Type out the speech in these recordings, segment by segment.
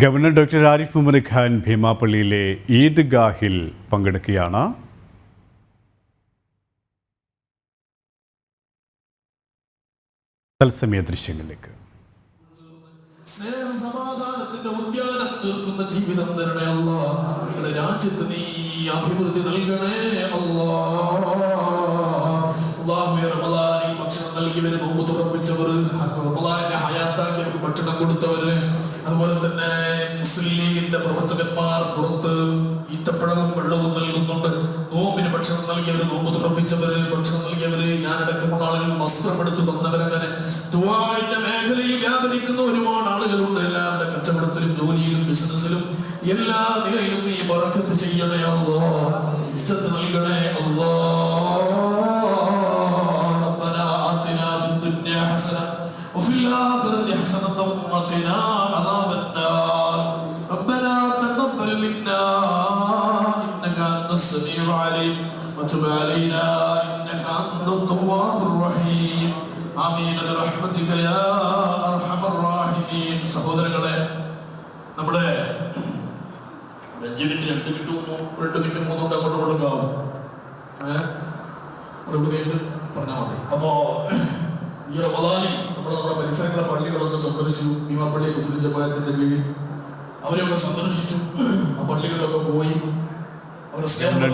Governor doctor Arif Muhammad Khan ഭീമാപള്ളിയിലെ ഈദ്ഗാഹിൽ പങ്കെടുക്കുകയാണ്. തത്സമയ ദൃശ്യങ്ങളിലേക്ക്. സ്നേഹസമാധാനത്തിന്റെ ഉദ്യാനം തീർക്കുന്ന ജീവിതം തരണേ അല്ലാഹ്. നിങ്ങളുടെ രാജ്യത്ത് നീ അഭിവൃദ്ധി നൽകണേ അല്ലാഹ്. റമളാനിൽ ഭക്ഷണം നൽകിയവര്, നോമ്പ് തുറപ്പിച്ചവർ, റമളാനിന്റെ ഹയാത്താക്കിയവർക്ക് ഭക്ഷണം കൊടുത്തവര്, അതുപോലെ തന്നെ മുസ്ലിം ലീഗിന്റെ പ്രവർത്തകന്മാർ പുറത്ത് ഈത്തപ്പഴവും വെള്ളവും നൽകുന്നുണ്ട്. നോമ്പിന് ഭക്ഷണം നൽകിയവര്, നോമ്പ് തുറപ്പിച്ചവര്, ഭക്ഷണം നൽകിയവര്, ഞാനടക്കമുള്ള ആളുകൾ വസ്ത്രമെടുത്ത് തന്നവരങ്ങനെ ദുആഇന്റെ മേഖലയിൽ വ്യാപരിക്കുന്ന ഒരുപാട് ആളുകളുണ്ട്. എല്ലാവരുടെ കച്ചവടത്തിലും ജോലിയിലും ബിസിനസ്സിലും എല്ലാ നിലയിലും നീ ബറക്കത്ത് ചെയ്യണേ അല്ലാഹ്. ഇസ്സത്ത് നൽകണേ അല്ലാഹ്. റബ്ബനാ ആതിനാ ഫിദ്ദുനിയ ഹസന വഫിൽ ആഖിറതി ഹസനത വഖിനാ അദാബന്നാർ. റബ്ബനാ തഖബ്ബൽ മിന്നാ ഇന്നക അൻതസ് സമീഉൽ അലീം വതുബ് അലൈനാ ഇന്നക അൻതത് തവ്വാബുർ റഹീം. ആമീൻ ബിറഹ്മതിക യാ അർഹമർ റഹീമീൻ. സഹോദരങ്ങളെ, നമ്മുടെ 5 മിനിറ്റ് 2 മിനിറ്റ് 3 അങ്ങോട്ട് കൊടുക്കാവും. അതുകൊണ്ട് കഴിഞ്ഞ് പറഞ്ഞാൽ മതി. അപ്പോ ഈ റമളാനിൽ നമ്മുടെ പരിസരങ്ങളെ പള്ളികളൊക്കെ സന്ദർശിച്ചു. ഭീമാപള്ളി മുസ്ലിം ജമാഅത്തിന്റെ കീഴിൽ അവരെയൊക്കെ സന്ദർശിച്ചു. ആ പള്ളികളിലൊക്കെ പോയി.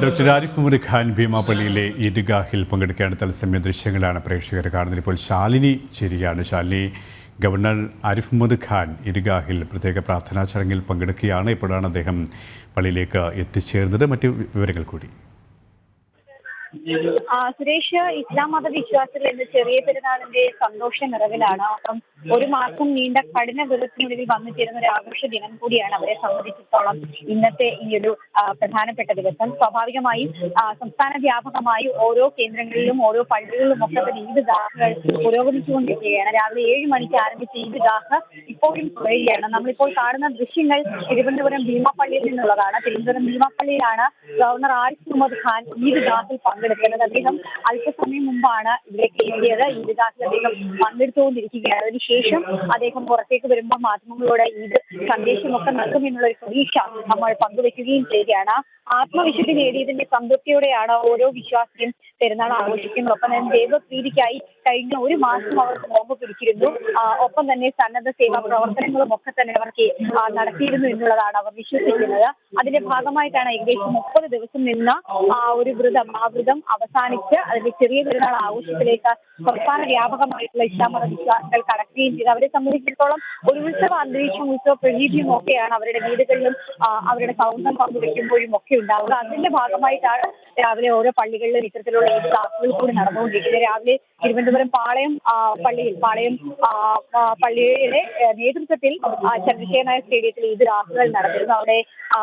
ഡോക്ടർ ആരിഫ് മുഹമ്മദ് ഖാൻ ഭീമാപള്ളിയിലെ ഈദ്ഗാഹിൽ പങ്കെടുക്കുകയാണ്. തത്സമയ ദൃശ്യങ്ങളാണ് പ്രേക്ഷകർ കാണുന്നത്. ഇപ്പോൾ ശാലിനി ചേരുകയാണ്. ശാലിനി, ഗവർണർ ആരിഫ് മുഹമ്മദ് ഖാൻ ഈദ്ഗാഹിൽ പ്രത്യേക പ്രാർത്ഥനാ ചടങ്ങിൽ പങ്കെടുക്കുകയാണ്. ഇപ്പോഴാണ് അദ്ദേഹം പള്ളിയിലേക്ക് എത്തിച്ചേർന്നത്. മറ്റു വിവരങ്ങൾ കൂടി. സുരേഷ്, ഇസ്ലാം മതവിശ്വാസികൾ ഇന്ന് ചെറിയ പെരുന്നാളിന്റെ സന്തോഷ നിറവിലാണ്. അപ്പം ഒരു മാസം നീണ്ട കഠിന വ്രതത്തിനുള്ളിൽ വന്നു ചേരുന്ന ഒരു ആഘോഷ ദിനം കൂടിയാണ് അവരെ സംബന്ധിച്ചിടത്തോളം ഇന്നത്തെ ഈ ഒരു പ്രധാനപ്പെട്ട ദിവസം. സ്വാഭാവികമായും സംസ്ഥാന വ്യാപകമായി ഓരോ കേന്ദ്രങ്ങളിലും ഓരോ പള്ളികളിലും ഒക്കെ ഈദ്ഗാഹുകൾ പുരോഗമിച്ചുകൊണ്ടിരിക്കുകയാണ്. രാവിലെ 7 മണിക്ക് ആരംഭിച്ച ഈദ്ഗാഹ് ഇപ്പോഴും തുടരുകയാണ്. നമ്മളിപ്പോൾ കാണുന്ന ദൃശ്യങ്ങൾ തിരുവനന്തപുരം ഭീമാപള്ളിയിൽ നിന്നുള്ളതാണ്. തിരുവനന്തപുരം ഭീമാപള്ളിയിലാണ് ഗവർണർ ആരിഫ് മുഹമ്മദ് ഖാൻ ഈദ്ഗാഹിൽ പങ്കെടുക്കുന്നത്. അദ്ദേഹം അല്പസമയം മുമ്പാണ് ഇവിടേക്ക് എത്തിയത്. ഈദ്ഗാഹിൽ അദ്ദേഹം പങ്കെടുത്തുകൊണ്ടിരിക്കുകയാണ്. അതിനുശേഷം അദ്ദേഹം പുറത്തേക്ക് വരുമ്പോൾ മാധ്യമങ്ങളോട് ഈദ് സന്ദേശമൊക്കെ നൽകുമെന്നുള്ള ഒരു പ്രതീക്ഷ നമ്മൾ പങ്കുവെക്കുകയും ചെയ്യുകയാണ്. ആത്മവിശുദ്ധി നേടിയതിന്റെ സംതൃപ്തിയോടെയാണ് ഓരോ വിശ്വാസിയും പെരുന്നാൾ ആഘോഷിക്കുന്നത്. ഒപ്പം തന്നെ ദൈവപ്രീതിക്കായി കഴിഞ്ഞ ഒരു മാസം അവർക്ക് നോമ്പ് പിടിച്ചിരുന്നു. ഒപ്പം തന്നെ സന്നദ്ധ സേവാ പ്രവർത്തനങ്ങളും ഒക്കെ തന്നെ അവർക്ക് നടത്തിയിരുന്നു എന്നുള്ളതാണ് അവർ വിശ്വസിക്കുന്നത്. അതിന്റെ ഭാഗമായിട്ടാണ് ഏകദേശം 30 ദിവസം നിന്ന ഒരു വ്രതം, ആ വ്രതം അവസാനിച്ച് അതിന്റെ ചെറിയ പെരുന്നാൾ ആഘോഷത്തിലേക്ക് സംസ്ഥാന വ്യാപകമായിട്ടുള്ള ഇസ്ലാം മത വിശ്വാസികൾ കടക്കുകയും ചെയ്തു. അവരെ സംബന്ധിച്ചിടത്തോളം ഒരു ഉത്സവ അന്തരീക്ഷം, ഉത്സവ പ്രതീതിയും ഒക്കെയാണ് അവരുടെ വീടുകളിലും അവരുടെ സൗന്ദര്യം പങ്കുവെക്കുമ്പോഴും ഒക്കെ ഉണ്ടാവുക. അതിന്റെ ഭാഗമായിട്ടാണ് രാവിലെ ഓരോ പള്ളികളിലും ഇത്തരത്തിലുള്ള ഈദ്ഗാഹുകൾ കൂടി നടന്നുകൊണ്ടിരിക്കുന്നത്. രാവിലെ തിരുവനന്തപുരം പാളയം പള്ളിയുടെ നേതൃത്വത്തിൽ ചന്ദ്രശേഖരനായ സ്റ്റേഡിയത്തിൽ ഈദ്ഗാഹുകൾ നടന്നിരുന്നു. അവിടെ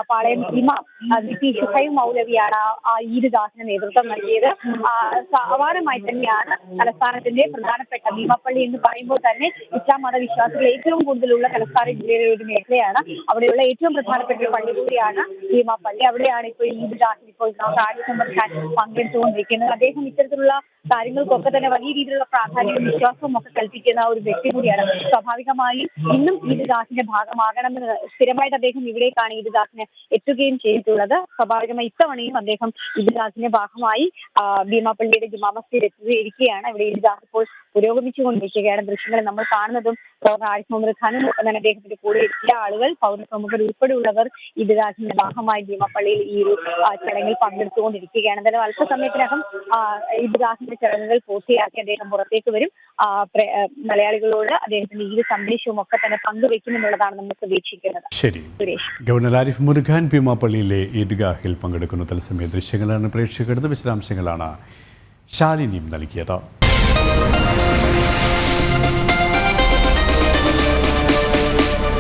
പാളയം ഇമാം ഷുഹൈബ് മൗലവിയാണ് ഈദ്ഗാഹിന് നേതൃത്വം നൽകിയത്. സമാനമായി തന്നെയാണ് തലസ്ഥാനത്തിന്റെ പ്രധാനപ്പെട്ട ഭീമാപള്ളി എന്ന് പറയുമ്പോൾ തന്നെ ഇസ്ലാം മതവിശ്വാസികൾ ഏറ്റവും കൂടുതലുള്ള തലസ്ഥാന ജില്ലയിലെ ഒരു മേഖലയാണ്. അവിടെയുള്ള ഏറ്റവും പ്രധാനപ്പെട്ട ഒരു പള്ളി കൂടിയാണ് ഭീമാപള്ളി. അവിടെയാണ് ഇപ്പോൾ ഈദ്ഗാഹിൽ ഇപ്പോൾ ആരിഫ് മുഹമ്മദ് ഖാൻ പങ്കെടുത്തുകൊണ്ടിരിക്കുന്നത്. അദ്ദേഹം ഇത്തരത്തിലുള്ള കാര്യങ്ങൾക്കൊക്കെ തന്നെ വലിയ രീതിയിലുള്ള പ്രാധാന്യവും വിശ്വാസവും ഒക്കെ കൽപ്പിക്കുന്ന ഒരു വ്യക്തി കൂടിയാണ്. സ്വാഭാവികമായും ഇന്നും ഈദ്ഗാഹിന്റെ ഭാഗമാകണമെന്ന് സ്ഥിരമായിട്ട് അദ്ദേഹം ഇവിടേക്കാണ് ഈദ്ഗാഹിന് എത്തുകയും ചെയ്തിട്ടുള്ളത്. സ്വാഭാവികമായി ഇത്തവണയും അദ്ദേഹം ഈദ്ഗാഹിന്റെ ഭാഗമായി ഭീമാപള്ളിയുടെ ജുമാ മസ്ജിദിൽ എത്തിയിരിക്കുകയാണ്. ഇവിടെ ഈദ്ഗാഹ് ഇപ്പോൾ പുരോഗമിച്ചുകൊണ്ടിരിക്കുകയാണ്. ദൃശ്യങ്ങൾ നമ്മൾ കാണുന്നതും ഗവർണർ ആരിഫ് മുഹമ്മദ് ഖാനും തന്നെ അദ്ദേഹത്തിന്റെ കൂടെ എത്തിയ ആളുകൾ, പൗരപ്രമുഖർ ഉൾപ്പെടെയുള്ളവർ ഈദ്ഗാഹിന്റെ ഭാഗമായി ഭീമാപള്ളിയിൽ ഈ ഒരു ചടങ്ങിൽ പങ്കെടുത്തുകൊണ്ടിരിക്കുകയാണ്. എന്തായാലും അല്പസമയത്തിനകം ഈദ്ഗാഹിന്റെ ചടങ്ങുകൾ പൂർത്തിയാക്കി അദ്ദേഹം പുറത്തേക്ക് വരും. മലയാളികളോട് അദ്ദേഹത്തിന്റെ ഈദ് സന്ദേശവും ഒക്കെ തന്നെ പങ്കുവെക്കുമെന്നുള്ളതാണ് നമ്മൾ പ്രതീക്ഷിക്കുന്നത്. ശരി, ഗവർണർ ആരിഫ് മുഹമ്മദ് ഖാൻ ഭീമാപള്ളിയിലെ ഈദ്ഗാഹിൽ പങ്കെടുക്കുന്ന തത്സമയ ദൃശ്യങ്ങളാണ് പ്രേക്ഷകരുടെ. വിശദാംശങ്ങളാണ് ശാലിനിയും നൽകിയത്.